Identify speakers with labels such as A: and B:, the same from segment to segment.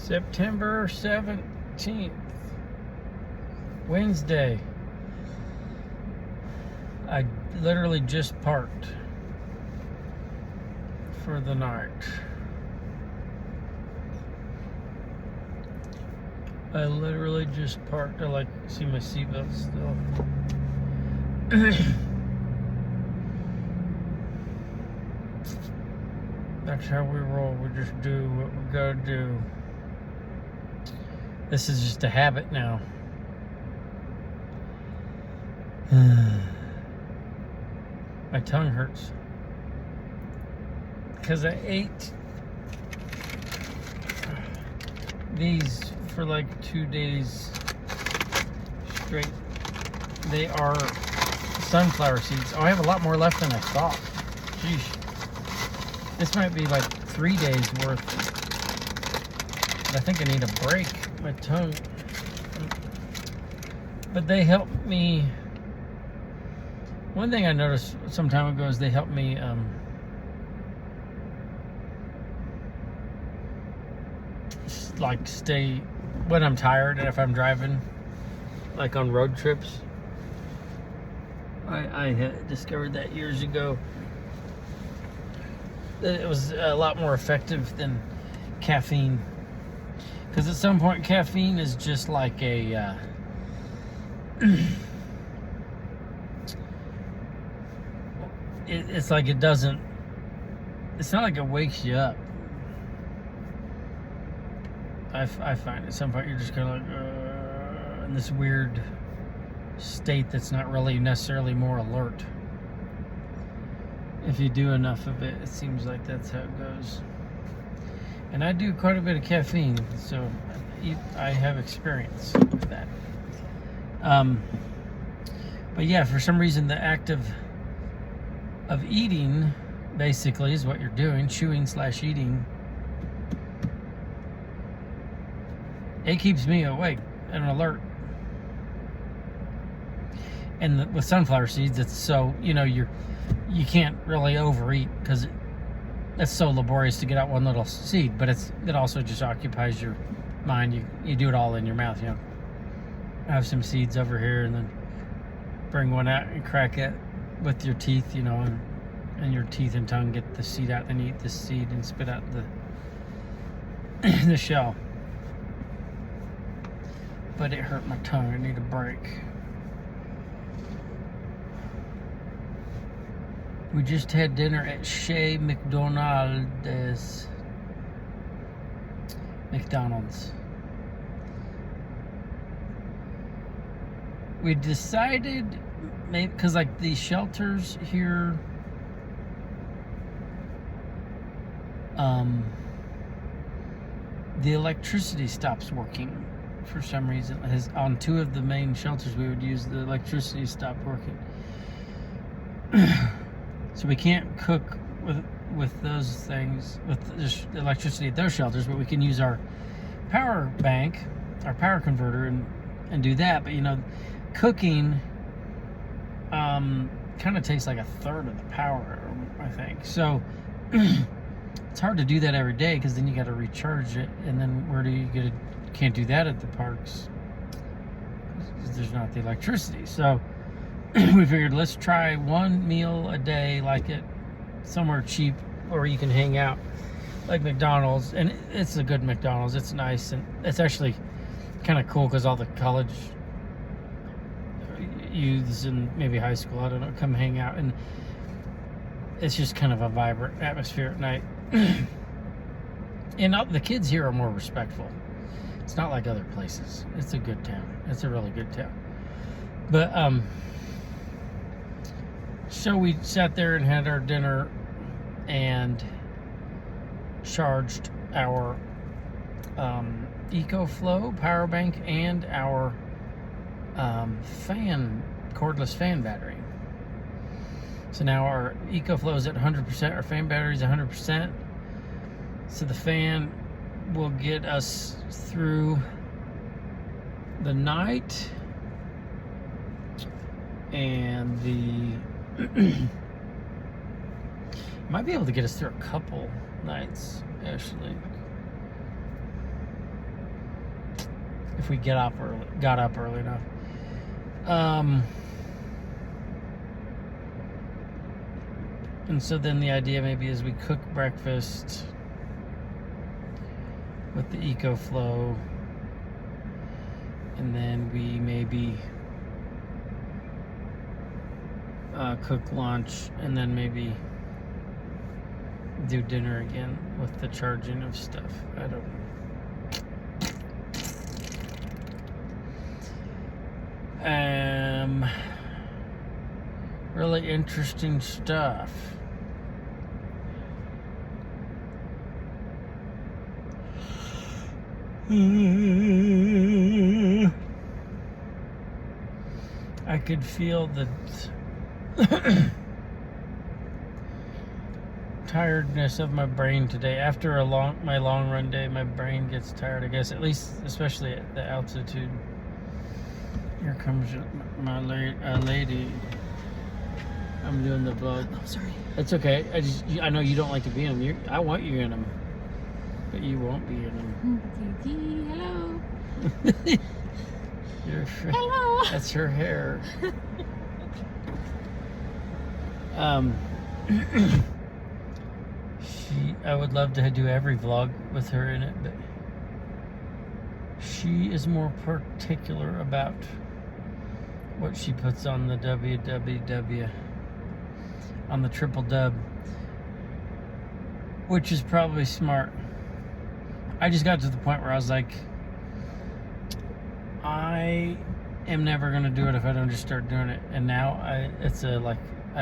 A: September 17th, Wednesday. I literally just parked for the night. I literally just parked. I like see my seatbelt still. That's how we roll. We just do what we gotta do. This is just a habit now. My tongue hurts because I ate these for like 2 days straight. They are sunflower seeds. Oh, I have a lot more left than I thought. Sheesh. This might be like 3 days worth. But I think I need a break. My tongue. But they help me. One thing I noticed some time ago is they help me like stay when I'm tired and if I'm driving, like on road trips. I had discovered that years ago. That it was a lot more effective than caffeine. Because at some point, caffeine is just like a it's like it doesn't. It's not like it wakes you up. I find at some point you're just kind of like in this weird state that's not really necessarily more alert. If you do enough of it, it seems like that's how it goes. And I do quite a bit of caffeine, so I have experience with that. But yeah, for some reason, the act of eating basically is what you're doing, chewing/eating. It keeps me awake and alert. And with sunflower seeds, it's so, you can't really overeat because it's so laborious to get out one little seed, but it also just occupies your mind. You do it all in your mouth, have some seeds over here and then bring one out and crack it with your teeth, and your teeth and tongue get the seed out, then you eat the seed and spit out the shell. But it hurt my tongue. I need a break. We just had dinner at Chez McDonald's. We decided, maybe because like the shelters here, the electricity stops working for some reason. On 2 of the main shelters we would use, the electricity stopped working. So we can't cook with those things, with just electricity at those shelters, but we can use our power bank, our power converter, and do that. But cooking kind of takes like a third of the power, I think. So it's hard to do that every day because then you got to recharge it, and then where do you get it? Can't do that at the parks because there's not the electricity. So we figured let's try one meal a day, like it somewhere cheap where you can hang out, like McDonald's. And it's a good McDonald's. It's nice, and it's actually kind of cool because all the college youths and maybe high school, I don't know, come hang out, and it's just kind of a vibrant atmosphere at night. And the kids here are more respectful. It's not like other places. It's a good town. It's a really good town. But so we sat there and had our dinner and charged our EcoFlow power bank and our cordless fan battery. So now our EcoFlow is at 100%, our fan battery is 100%. So the fan will get us through the night, and might be able to get us through a couple nights, actually. if we got up early enough. And so then the idea maybe is we cook breakfast with the EcoFlow, and then we maybe cook lunch, and then maybe do dinner again with the charging of stuff. I don't know. Really interesting stuff. I could feel the tiredness of my brain today. After my long run day, my brain gets tired, I guess, at least, especially at the altitude. Here comes my lady. I'm doing the vlog.
B: Oh, sorry.
A: It's okay. I know you don't like to be in them. I want you in them, but you won't be in them.
B: Hello. Hello.
A: That's her hair. I would love to do every vlog with her in it, but she is more particular about what she puts on the www, on the triple dub, which is probably smart. I just got to the point where I was like, I am never gonna do it if I don't just start doing it. And now I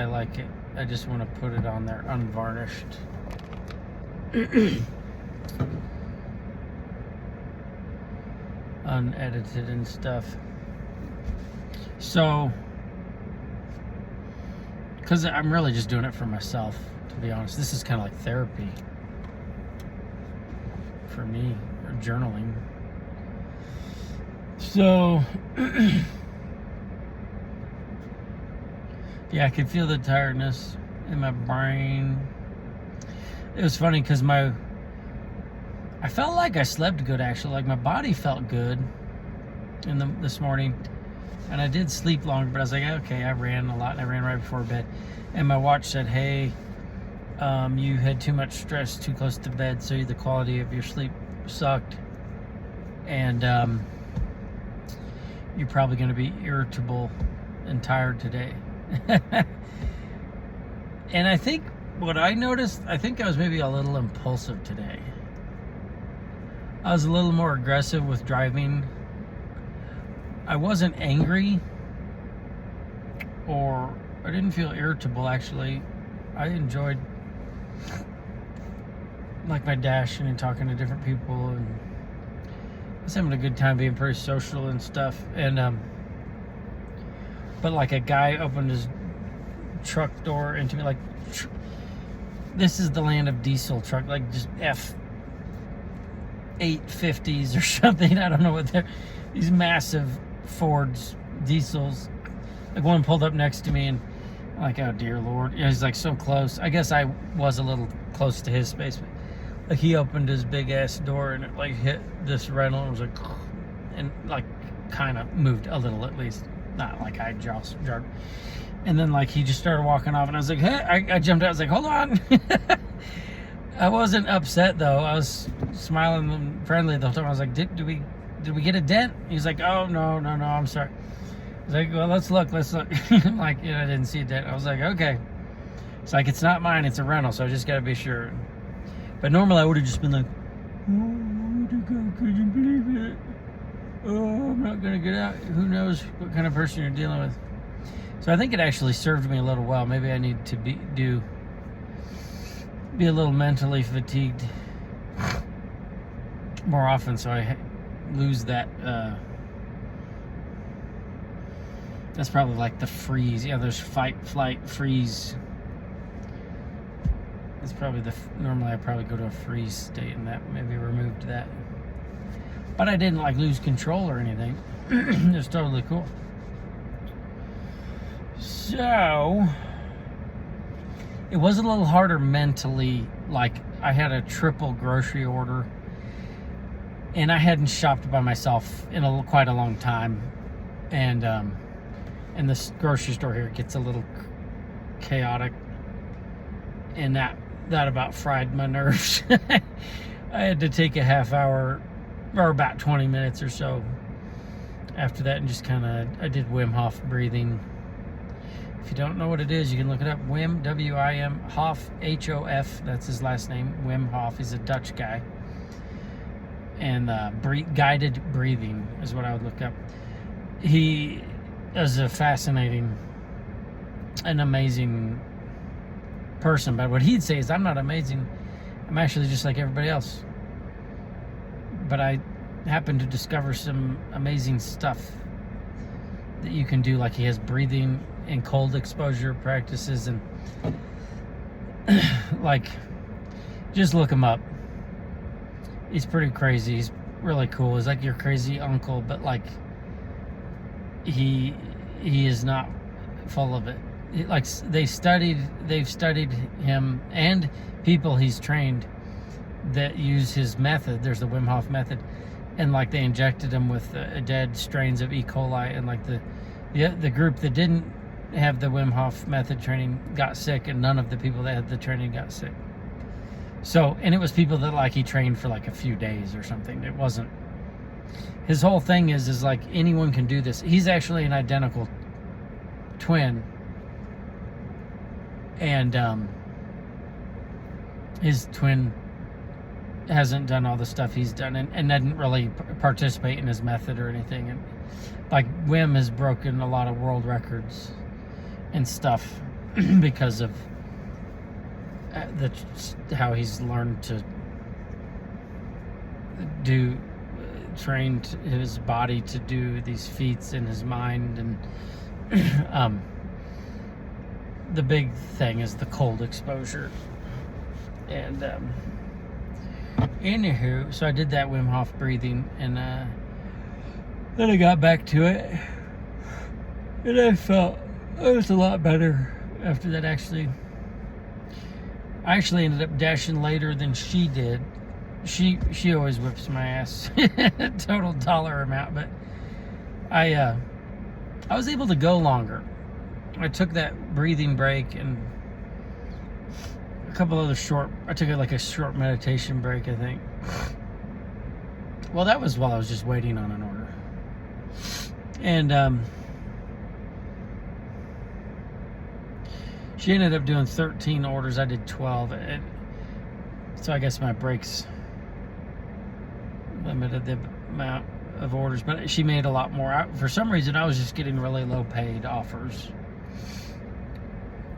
A: like it. I just want to put it on there unvarnished. Unedited and stuff. So, because I'm really just doing it for myself, to be honest. This is kind of like therapy for me, or journaling. So, yeah, I could feel the tiredness in my brain. It was funny because I felt like I slept good, actually. Like my body felt good this morning, and I did sleep longer. But I was like, okay, I ran a lot, and I ran right before bed. And my watch said, "Hey, you had too much stress too close to bed, so the quality of your sleep sucked, and you're probably going to be irritable and tired today." And I think what I noticed, I think I was maybe a little impulsive today. I was a little more aggressive with driving. I wasn't angry, or I didn't feel irritable, actually. I enjoyed like my dashing and talking to different people, and I was having a good time being pretty social and stuff. And but like a guy opened his truck door into me, like, this is the land of diesel truck, like just F-850s or something. I don't know what they're, these massive Fords, diesels. Like one pulled up next to me, and I'm like, oh dear Lord. Yeah, he's like so close. I guess I was a little close to his space, but like he opened his big ass door and it like hit this rental and was like, and like kind of moved a little, at least. Not like I just jerked. And then like he just started walking off, and I was like, hey, I jumped out. I was like, hold on. I wasn't upset though. I was smiling and friendly the whole time. I was like, did we get a dent? He's like, oh no, I'm sorry. I was like, well, let's look. I'm like, I didn't see a dent. I was like, okay. It's like, it's not mine, it's a rental, so I just gotta be sure. But normally I would have just been like, oh, could you believe it? Oh, I'm not gonna get out. Who knows what kind of person you're dealing with. So I think it actually served me a little well. Maybe I need to be a little mentally fatigued more often, so I lose that. That's probably like the freeze. Yeah, there's fight, flight, freeze. It's probably normally I probably go to a freeze state, and that maybe removed that. But I didn't like lose control or anything. It was totally cool. So it was a little harder mentally. Like, I had a triple grocery order, And I hadn't shopped by myself in quite a long time, and this grocery store here gets a little chaotic, and that about fried my nerves. I had to take a half hour or about 20 minutes or so after that, and just I did Wim Hof breathing. If you don't know what it is, you can look it up. Wim, W-I-M, Hof, H-O-F, that's his last name, Wim Hof. He's a Dutch guy. And guided breathing is what I would look up. He is a fascinating and amazing person, but what he'd say is, I'm not amazing. I'm actually just like everybody else. But I happened to discover some amazing stuff that you can do, like he has breathing and cold exposure practices, and like, just look him up. He's pretty crazy. He's really cool. He's like your crazy uncle, but like he is not full of it. Like they've studied him and people he's trained that use his method. There's the Wim Hof method, and like they injected him with dead strains of E. coli, and like the group that didn't have the Wim Hof method training got sick, and none of the people that had the training got sick. So, and it was people that like he trained for like a few days or something. It wasn't, his whole thing is like anyone can do this. He's actually an identical twin, and his twin hasn't done all the stuff he's done, and didn't really participate in his method or anything. And like Wim has broken a lot of world records and stuff because of how he's learned to train his body to do these feats in his mind. And the big thing is the cold exposure. And anywho, so I did that Wim Hof breathing, and then I got back to it, and I felt it was a lot better after that. I actually ended up dashing later than she did. She always whips my ass, total dollar amount, but I was able to go longer. I took that breathing break and a couple other I took like a short meditation break, I think. Well, that was while I was just waiting on an order. And she ended up doing 13 orders. I did 12. So I guess my breaks limited the amount of orders, but she made a lot more. For some reason, I was just getting really low paid offers.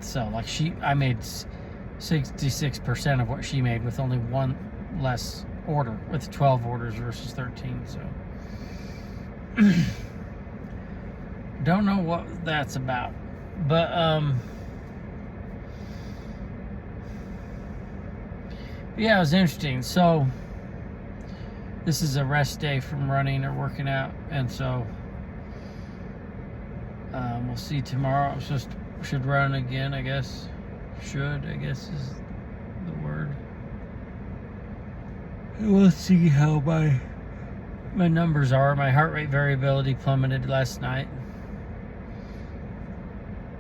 A: So like I made 66% of what she made with only one less order, with 12 orders versus 13. So don't know what that's about, but yeah, it was interesting. So this is a rest day from running or working out, and so we'll see tomorrow. Should run again, I guess. I guess is the word. We'll see how my numbers are. My heart rate variability plummeted last night,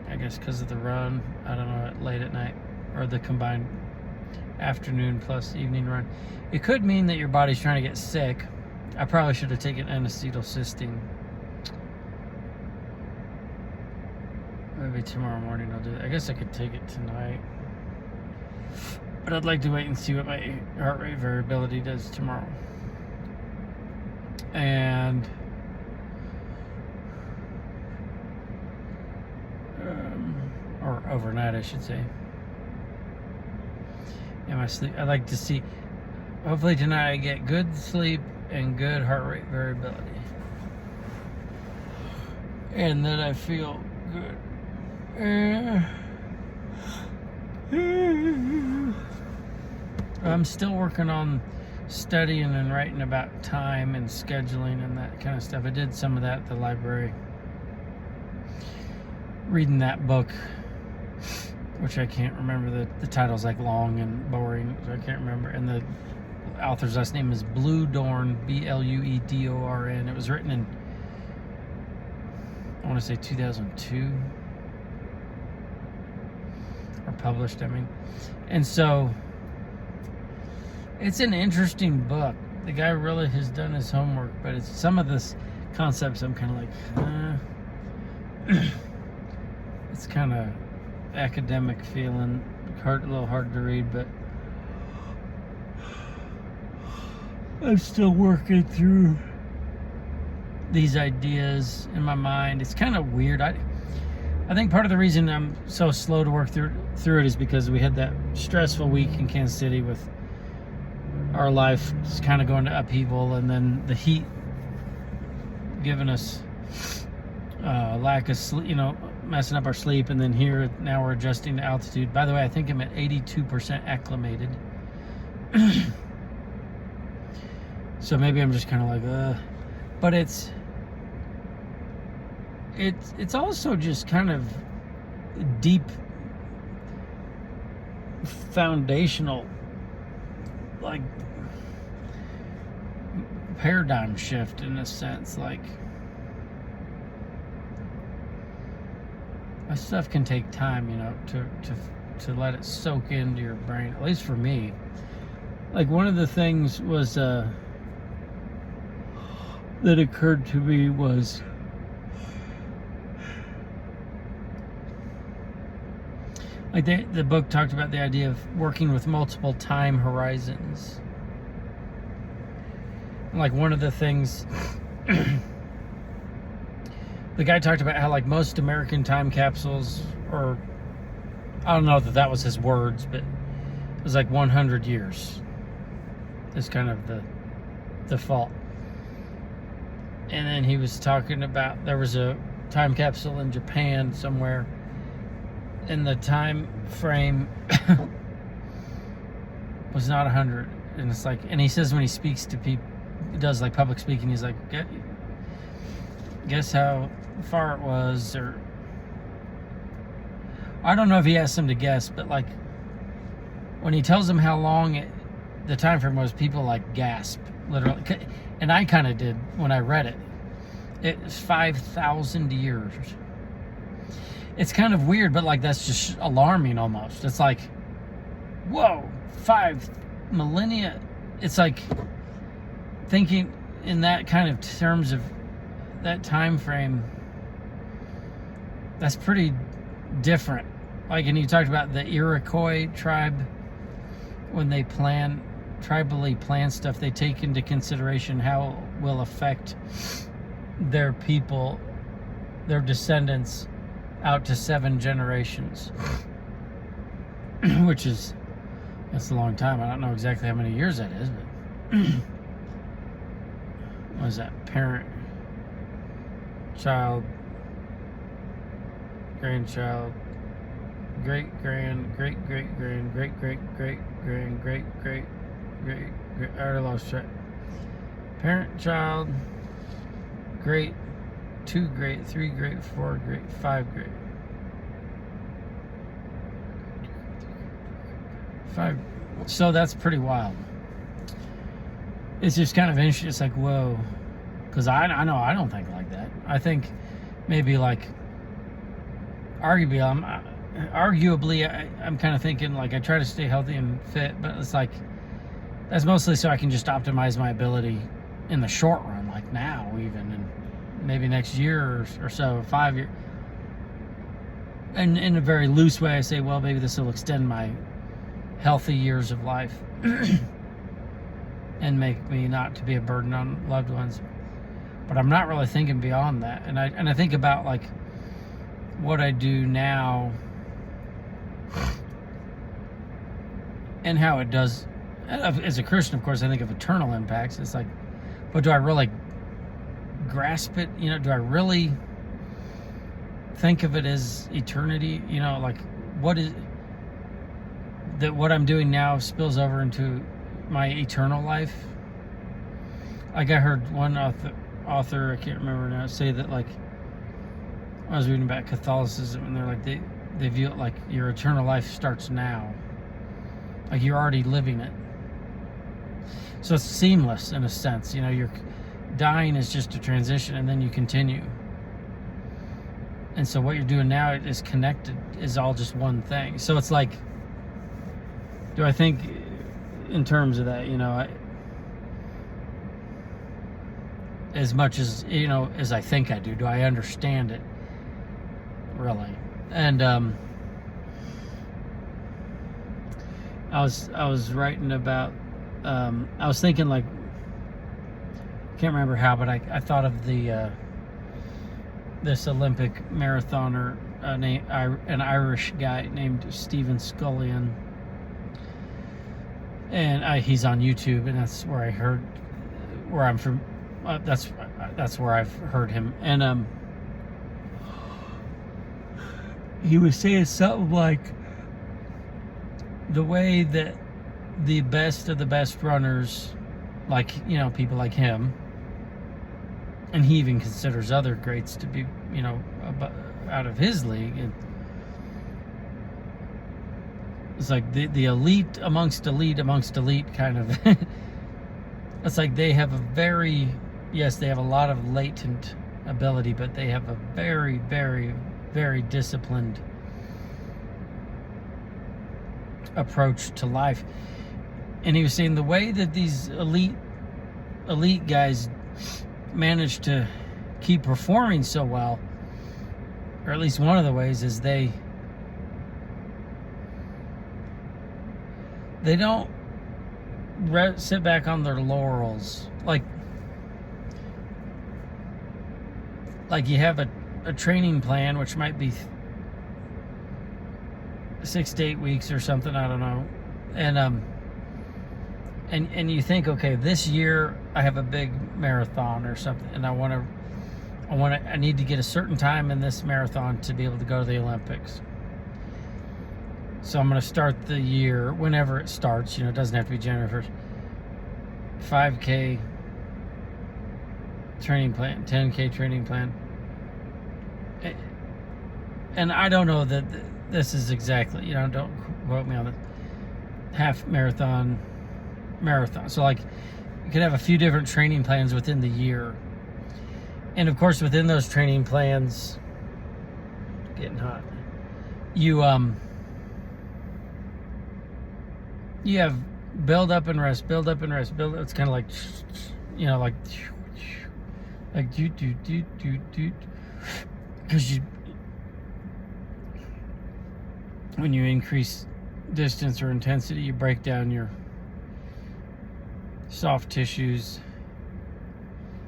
A: I guess because of the run. I don't know, late at night, or the combined afternoon plus evening run. It could mean that your body's trying to get sick. I probably should have taken N-acetylcysteine. Maybe tomorrow morning I'll do it. I guess I could take it tonight, but I'd like to wait and see what my heart rate variability does tomorrow. And or overnight, I should say. And my sleep, I'd like to see, hopefully tonight I get good sleep and good heart rate variability, and then I feel good. I'm still working on studying and writing about time and scheduling and that kind of stuff. I did some of that at the library, reading that book, which I can't remember. The title's like long and boring, so I can't remember. And the author's last name is Bluedorn, Bluedorn. It was written in, I want to say 2002, or published, I mean. And so it's an interesting book. The guy really has done his homework, but it's some of this concepts I'm kind of like, it's kind of academic feeling, a little hard to read, but I'm still working through these ideas in my mind. It's kind of weird. I think part of the reason I'm so slow to work through it is because we had that stressful week in Kansas City with our life just kind of going to upheaval, and then the heat giving us lack of sleep, messing up our sleep, and then here now we're adjusting to altitude. By the way, I think I'm at 82% acclimated. So maybe I'm just kind of like, but it's also just kind of deep foundational, like, paradigm shift in a sense. Like, that stuff can take time, to let it soak into your brain, at least for me. Like, one of the things was that occurred to me was like the book talked about the idea of working with multiple time horizons. Like, one of the things the guy talked about how, like, most American time capsules, or I don't know that was his words, but it was like 100 years is kind of the default. And then he was talking about there was a time capsule in Japan somewhere, and the time frame was not 100. And it's like, and he says when he speaks to people, he does like public speaking, he's like, guess how far it was, or I don't know if he asked them to guess, but like when he tells them how long the time frame was, people like gasp, literally. And I kind of did when I read it. It's 5,000 years. It's kind of weird, but like that's just alarming almost. It's like, whoa, 5 millennia. It's like thinking in that kind of terms of that time frame. That's pretty different. Like, and you talked about the Iroquois tribe, when they tribally plan stuff, they take into consideration how it will affect their people, their descendants, out to 7 generations. Which is, that's a long time. I don't know exactly how many years that is, but what is that? Parent, child, grandchild, great-grand, great-great-grand, great-great-great-grand, great-great, I already lost track. Parent, child, great, 2 great, 3 great, 4 great, 5 great. 5. So that's pretty wild. It's just kind of interesting. It's like, whoa. Because I know I don't think like that. I think maybe like, arguably I'm kind of thinking like I try to stay healthy and fit, but it's like that's mostly so I can just optimize my ability in the short run, like now even, and maybe next year or so, 5 years. And in a very loose way, I say, well, maybe this will extend my healthy years of life and make me not to be a burden on loved ones. But I'm not really thinking beyond that. And I think about like what I do now and how it does. As a Christian, of course, I think of eternal impacts. It's like, but do I really grasp it? Do I really think of it as eternity? Like what is that? What I'm doing now spills over into my eternal life. Like I heard one author, I can't remember now, say that like I was reading about Catholicism, and they're like they view it like your eternal life starts now, like you're already living it. So it's seamless in a sense. You're dying is just a transition, and then you continue. And so what you're doing now is connected, is all just one thing. So it's like, do I think in terms of that, as much as, as I think I do I understand it really? And I was writing about, I was thinking, like, can't remember how, but I thought of the this Olympic marathoner, an Irish guy named Stephen Scullion, and he's on YouTube, and that's where I heard, where I'm from. That's where I've heard him, and he was saying something like, the way that the best of the best runners, like, people like him, and he even considers other greats to be, out of his league. And it's like the elite amongst elite amongst elite kind of. It's like they have they have a lot of latent ability, but they have a very, very, very disciplined approach to life. And he was saying the way that these elite guys manage to keep performing so well, or at least one of the ways, is they don't sit back on their laurels. Like you have a training plan, which might be 6 to 8 weeks or something, I don't know, and you think, okay, this year I have a big marathon or something, and I need to get a certain time in this marathon to be able to go to the Olympics. So I'm going to start the year whenever it starts. It doesn't have to be January 1st. 5K training plan, 10K training plan. And I don't know that this is exactly, don't quote me on it. Half marathon. So, like, you could have a few different training plans within the year. And of course, within those training plans, getting hot, you have build up and rest, it's kind of like, like do, because when you increase distance or intensity, you break down your soft tissues,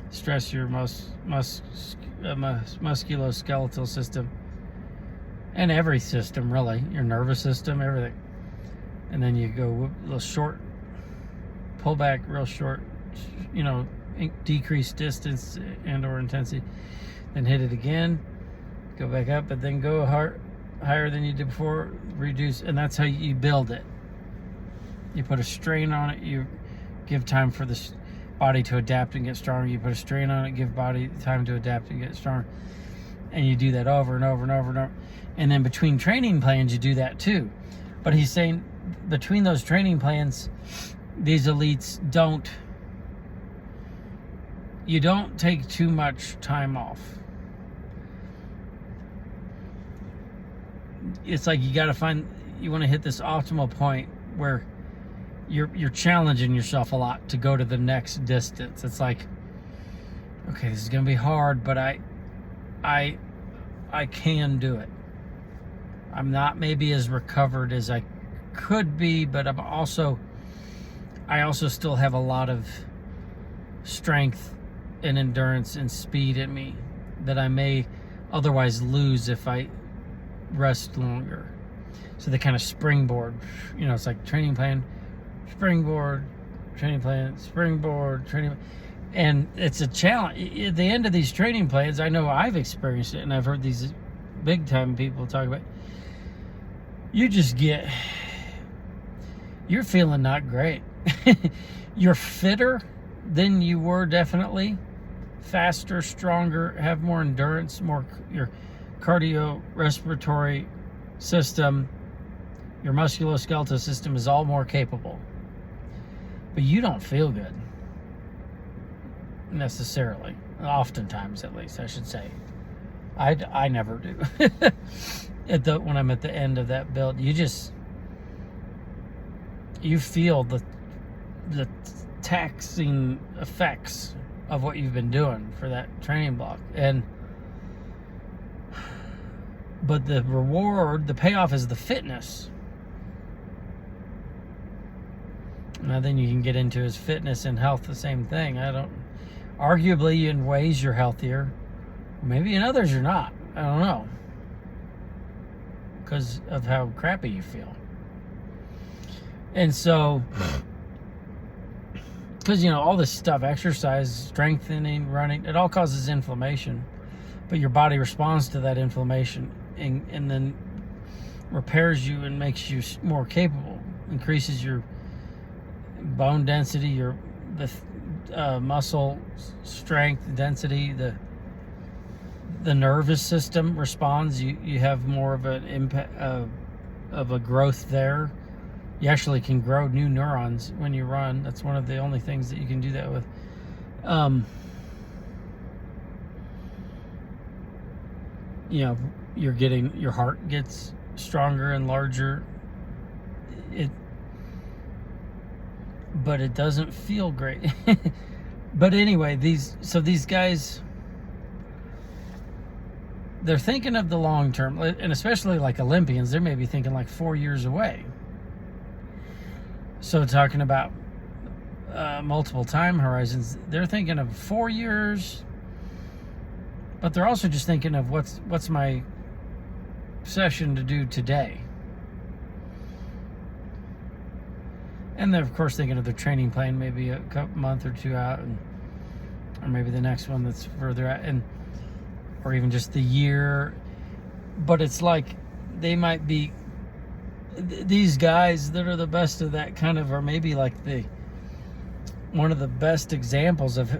A: stress your musculoskeletal system, and every system, really, your nervous system, everything. And then you go a little short, pull back real short, decrease distance and or intensity, then hit it again, go back up, but then go higher than you did before, reduce, and that's how you build it. You put a strain on it, you give time for the body to adapt and get stronger. You put a strain on it, give body time to adapt and get stronger. And you do that over and over and over and over. And then between training plans, you do that too. But he's saying between those training plans, these elites you don't take too much time off. It's like you want to hit this optimal point where you're challenging yourself a lot to go to the next distance. It's like, okay, this is going to be hard, but I can do it. I'm not maybe as recovered as I could be, but I also still have a lot of strength and endurance and speed in me that I may otherwise lose if I rest longer. So they kind of springboard. It's like training plan, springboard, training plan, springboard, training. And it's a challenge. At the end of these training plans, I know I've experienced it, and I've heard these big time people talk about it. You're feeling not great. You're fitter than you were, definitely. Faster, stronger, have more endurance, your cardiorespiratory system, your musculoskeletal system is all more capable. but you don't feel good necessarily. Oftentimes, at least, I should say. I never do. When I'm at the end of that build, you feel the taxing effects of what you've been doing for that training block. But the reward, the payoff is the fitness. Now then you can get into his fitness and health, the same thing. Arguably in ways you're healthier. Maybe in others you're not. I don't know. Because of how crappy you feel. And so, because, all this stuff, exercise, strengthening, running, it all causes inflammation. But your body responds to that inflammation and then repairs you and makes you more capable, increases your bone density, the muscle strength, density, the nervous system responds. You have more of an impact of a growth there. You actually can grow new neurons when you run. That's one of the only things that you can do that with. Your heart gets stronger and larger. But it doesn't feel great. But anyway, these guys, they're thinking of the long term, and especially like Olympians, they may be thinking like 4 years away. So talking about multiple time horizons, they're thinking of 4 years, but they're also just thinking of what's my session to do today. And they're, of course, thinking of their training plan maybe a month or two out, or maybe the next one that's further out, or even just the year. But it's like they might be, these guys that are the best of that kind of are maybe like one of the best examples of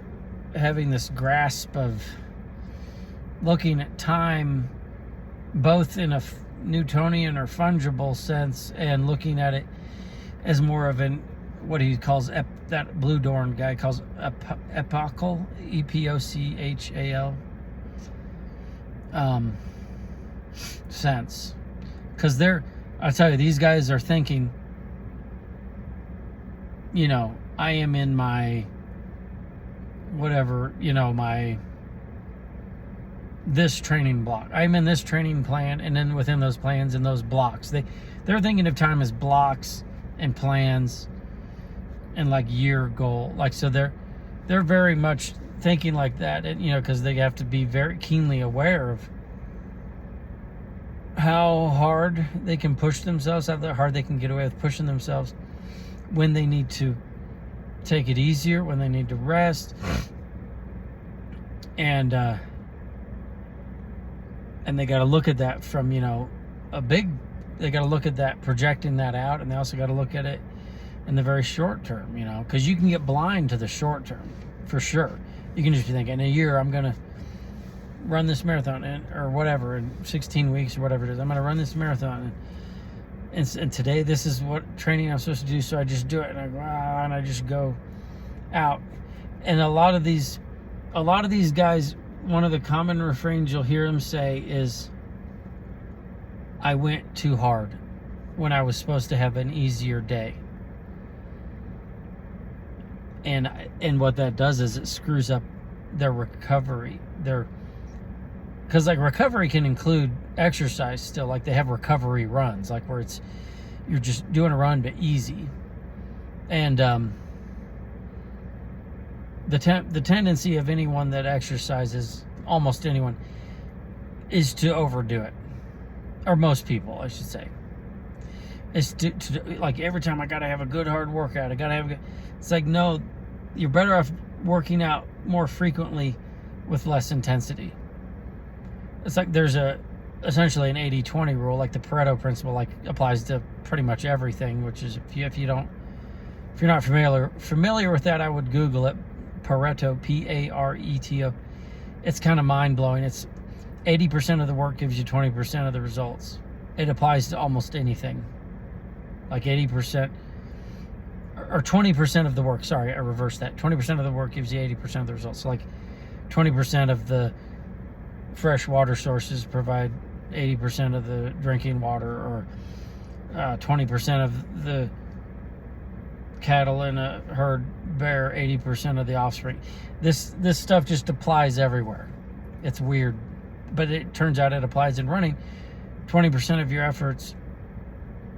A: having this grasp of looking at time both in a Newtonian or fungible sense and looking at it as more of what he calls, that Blue Dorn guy calls epochal, epochal sense. Because I'll tell you, these guys are thinking, I am in my, whatever, this training block. I'm in this training plan, and then within those plans and those blocks, they're thinking of time as blocks and plans and like year goal. Like, so they're very much thinking like that, and because they have to be very keenly aware of how hard they can push themselves, how hard they can get away with pushing themselves, when they need to take it easier, when they need to rest, and they got to look at that from they got to look at that, projecting that out, and they also got to look at it in the very short term, because you can get blind to the short term, for sure. You can just be thinking, in a year, I'm going to run this marathon, or whatever, in 16 weeks or whatever it is. I'm going to run this marathon, and today this is what training I'm supposed to do, so I just do it, and I just go out. And a lot of these guys, one of the common refrains you'll hear them say is, I went too hard when I was supposed to have an easier day. And what that does is it screws up their recovery. Because like recovery can include exercise still. Like they have recovery runs, like where you're just doing a run but easy. And the tendency of anyone that exercises, almost anyone, is to overdo it. Or most people, I should say. It's to like, every time I gotta have a good hard workout. It's like, no, you're better off working out more frequently with less intensity. It's like there's essentially an 80-20 rule, like the Pareto principle, like applies to pretty much everything. Which is, if you're not familiar with that, I would Google it. Pareto, Pareto. It's kind of mind blowing. It's 80% of the work gives you 20% of the results. It applies to almost anything. Like 80%. or 20% of the work. Sorry, I reversed that. 20% of the work gives you 80% of the results. So like 20% of the fresh water sources provide 80% of the drinking water, or 20% of the cattle in a herd bear 80% of the offspring. This stuff just applies everywhere. It's weird, but it turns out it applies in running. 20% of your efforts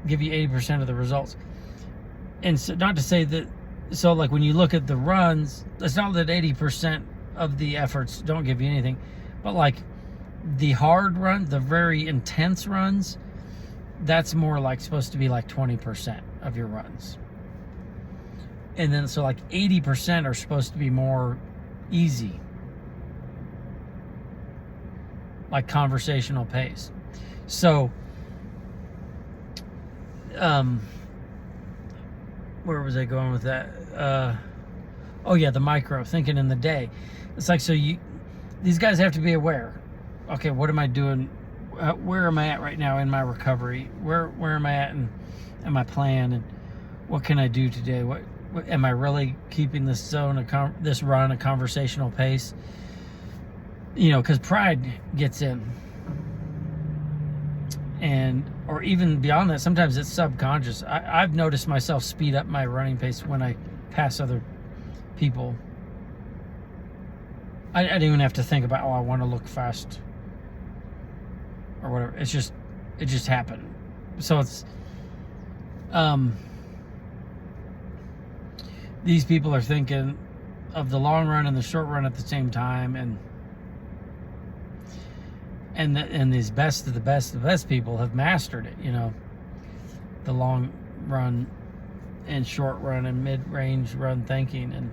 A: give you 80% of the results. And so, not to say that, so like when you look at the runs, it's not that 80% of the efforts don't give you anything, but like the hard run, the very intense runs, that's more like supposed to be like 20% of your runs. And then so like 80% are supposed to be more easy, like conversational pace. So where was I going with that? Oh yeah, the micro, thinking in the day. It's like, so these guys have to be aware. Okay, what am I doing? Where am I at right now in my recovery? Where am I at in my plan? And what can I do today? What am I really keeping this run a conversational pace? You know, because pride gets in, or even beyond that, sometimes it's subconscious. I've noticed myself speed up my running pace when I pass other people. I didn't even have to think about, I want to look fast or whatever. It just happened. So it's these people are thinking of the long run and the short run at the same time, and these best of the best people have mastered it, you know, the long run and short run and mid-range run thinking. And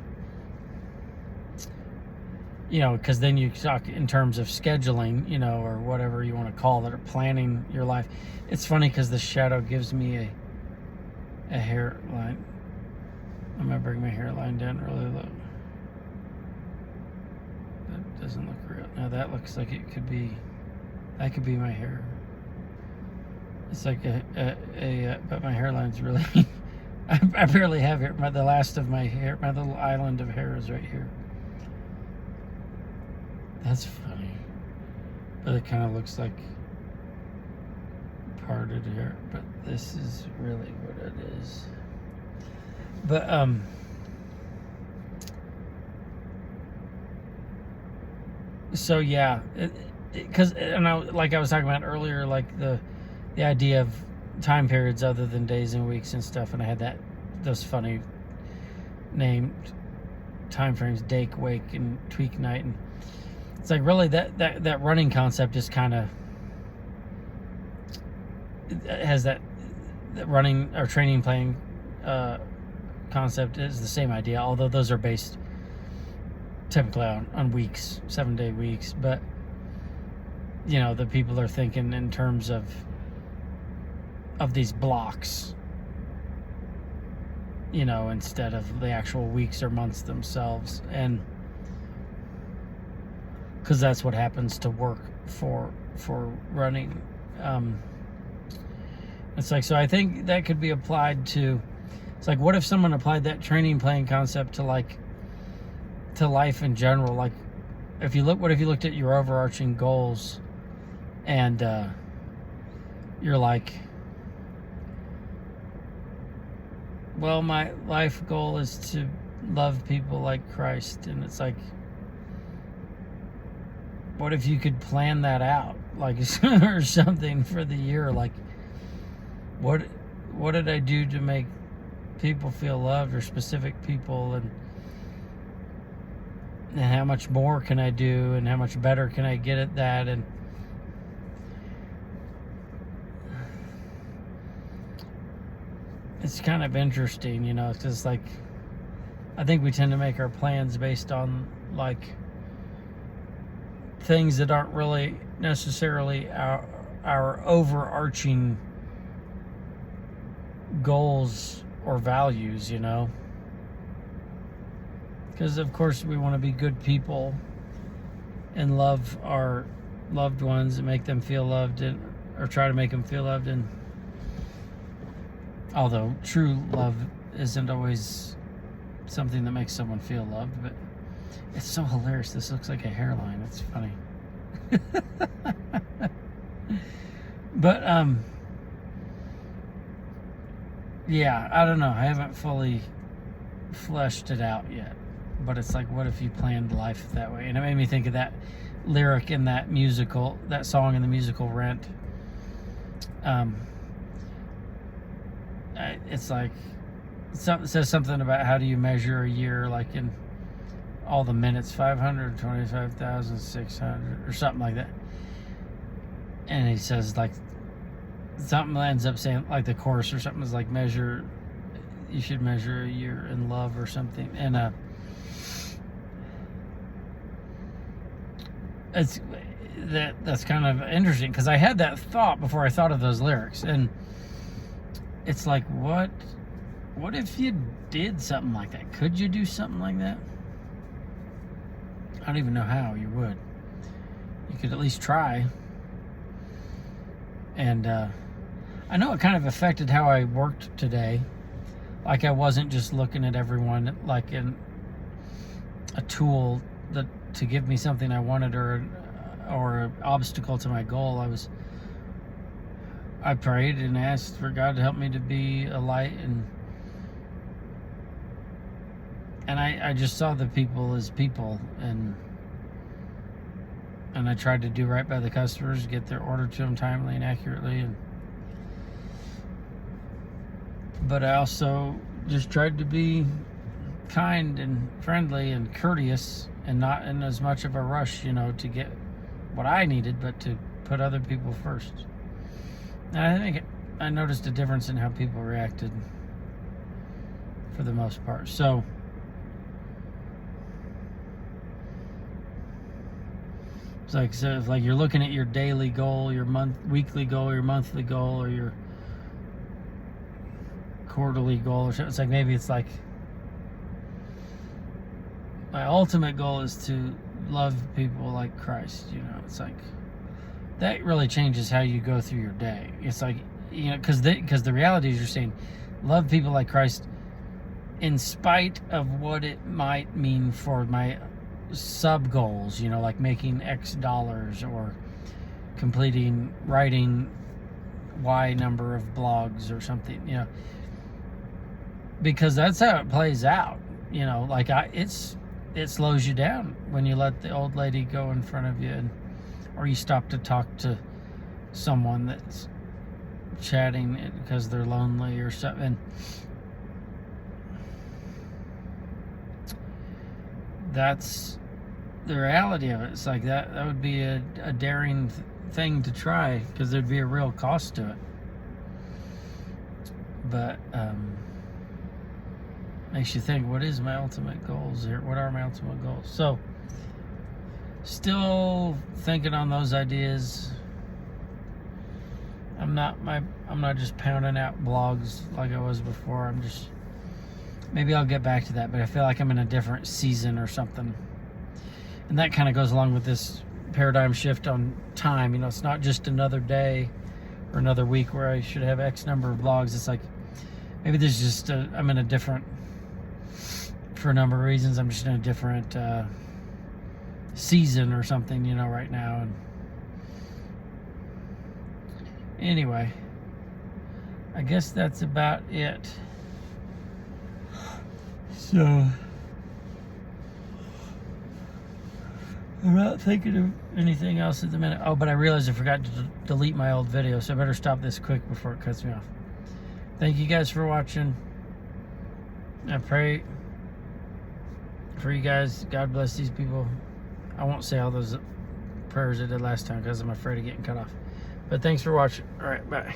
A: you know, because then you talk in terms of scheduling, you know, or whatever you want to call it, or planning your life. It's funny because the shadow gives me a hairline. I'm gonna bring my hairline down really low. That doesn't look real. Now that looks like it could be. That could be my hair. It's like but my hairline's really. I barely have hair. The last of my hair, my little island of hair, is right here. That's funny, but it kind of looks like parted hair. But this is really what it is. But so yeah, because like I was talking about earlier, like the idea of time periods other than days and weeks and stuff, and I had those funny named time frames, dake, wake, and tweak night, and it's like really that running concept is kind of has that running or training plan concept is the same idea, although those are based typically on weeks, 7-day weeks. But you know, the people are thinking in terms of these blocks, you know, instead of the actual weeks or months themselves. And because that's what happens to work for running. It's like, so I think that could be applied to, it's like, what if someone applied that training plan concept to life in general? Like, what if you looked at your overarching goals, and you're like, well, my life goal is to love people like Christ. And it's like, what if you could plan that out, like, or something for the year? Like, what did I do to make people feel loved, or specific people, and how much more can I do, and how much better can I get at that? And it's kind of interesting, you know, because like, I think we tend to make our plans based on like things that aren't really necessarily our overarching goals or values, you know, because of course we want to be good people and love our loved ones and make them feel loved, or try to make them feel loved. And although true love isn't always something that makes someone feel loved, but it's so hilarious. This looks like a hairline. It's funny. But yeah, I don't know. I haven't fully fleshed it out yet. But it's like, what if you planned life that way? And it made me think of that lyric in that musical, that song in the musical Rent. It's like, it says something about how do you measure a year, like in all the minutes, 525,600 or something like that. And he says, like, something ends up saying, like the chorus or something is like, you should measure a year in love or something. And that's kind of interesting, because I had that thought before I thought of those lyrics, and it's like, what if you did something like that? Could you do something like that? I don't even know how you would. You could at least try. And I know it kind of affected how I worked today. Like, I wasn't just looking at everyone like in a tool to give me something I wanted, or an obstacle to my goal. I prayed and asked for God to help me to be a light, and I just saw the people as people, and I tried to do right by the customers, get their order to them timely and accurately, but I also just tried to be kind and friendly and courteous, and not in as much of a rush, to get what I needed, but to put other people first. And I think I noticed a difference in how people reacted for the most part. So it's like, so if like you're looking at your daily goal, your weekly goal, your monthly goal, or your quarterly goal, or something, it's like, maybe it's like, my ultimate goal is to love people like Christ. It's like, that really changes how you go through your day. It's like, because the reality is, you're saying love people like Christ in spite of what it might mean for my sub goals, like making X dollars, or writing Y number of blogs or something, because that's how it plays out. Like, it slows you down when you let the old lady go in front of you, or you stop to talk to someone that's chatting because they're lonely or something. That's the reality of it. It's like that would be a daring thing to try, because there'd be a real cost to it. But makes you think, what is my ultimate goals here? What are my ultimate goals? So, still thinking on those ideas. I'm not just pounding out blogs like I was before. Maybe I'll get back to that, but I feel like I'm in a different season or something. And that kind of goes along with this paradigm shift on time. It's not just another day or another week where I should have X number of blogs. It's like, maybe there's just I'm in a different, for a number of reasons, I'm just in a different season or something, right now. And anyway, I guess that's about it. So, I'm not thinking of anything else at the minute. Oh, but I realized I forgot to delete my old video, so I better stop this quick before it cuts me off. Thank you guys for watching. I pray for you guys. God bless these people. I won't say all those prayers I did last time, because I'm afraid of getting cut off. But thanks for watching. All right, bye.